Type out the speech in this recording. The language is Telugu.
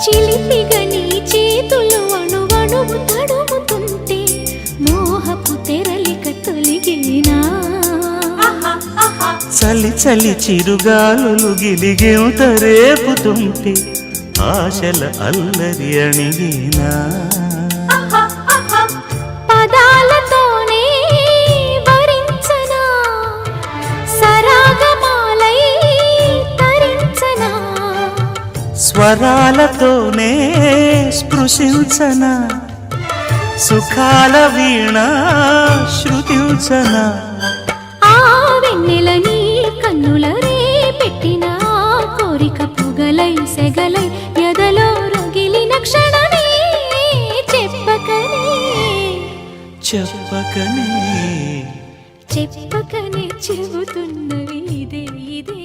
చిలిపిగా నీ చేతులు అణువణువు తడుముతుంటే మోహపు తెరలిక తొలిగినా చలి చలి చిరుగాలులు గిలిగెంత రేపుతుంటే ఆశల అల్లరి అణిగినా పదాలతోనే వరించనా సరాగమాలై తరించనా స్వరాలతోనే స్పృశించనా సుఖాల వీణ శృతించనా ఆ వెన్నెల నీ కన్నుల రే పెట్టిన కోరిక పొగలై సెగలై ఎదలో రగిలిన క్షణమే చెప్పకనే చెప్పకనే చెప్పకనే చెబుతున్నవి ఇదే ఇదే